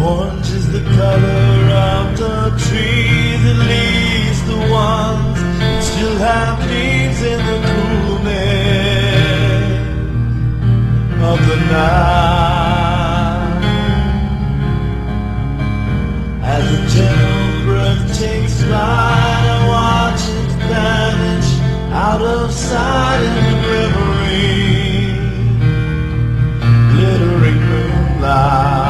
Orange is the color of the trees, at least the ones that still have leaves in the coolness of the night. As a gentle breath takes flight, I watch it vanish out of sight in the glimmering moonlight.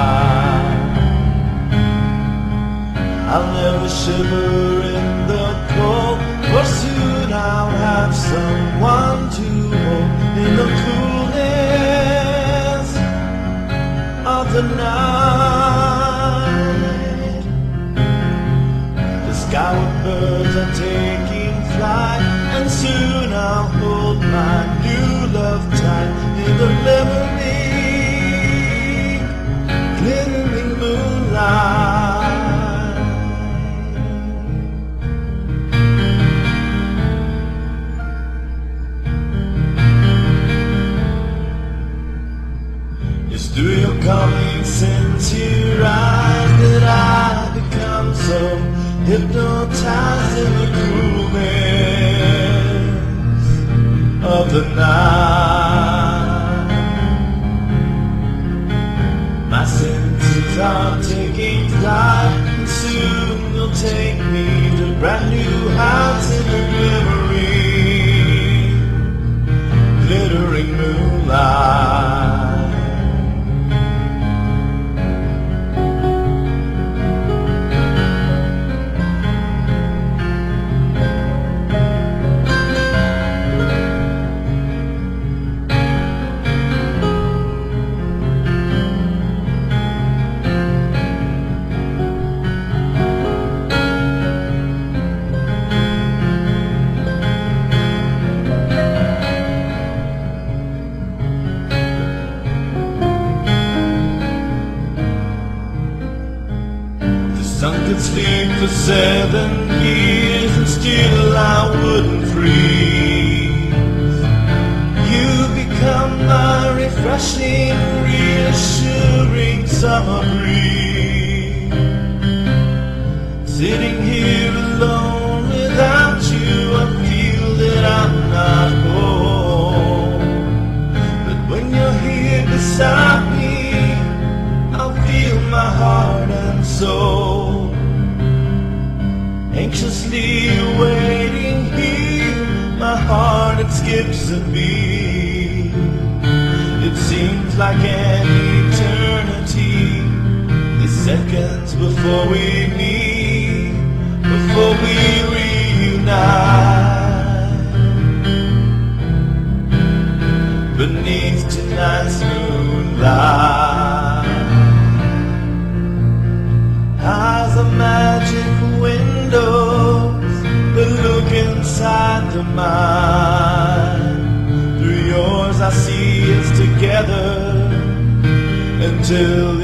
I'll never shiver in the cold, for soon I'll have someone to hold in the coolness of the night. The skyward birds are taking flight, and soon I'll hold my new love tight in the glimmering moonlight. It's through your coming sincere eyes that I become so hypnotized in the coolness of the night. My senses are taking flight, and soon you'll take me to a brand new house in the glittering moonlight. Some could sleep for 7 years and still I wouldn't freeze. You become my refreshing, reassuring summer breeze. Sitting here alone without you, I feel that I'm not home. But when you're here beside me, I'll feel my heart and soul. Anxiously waiting here, my heart it skips a beat. It seems like an eternity, the seconds before we meet, before we reunite. Beneath tonight's moonlight, eyes of magic windows that look inside the mind. Through yours I see us together until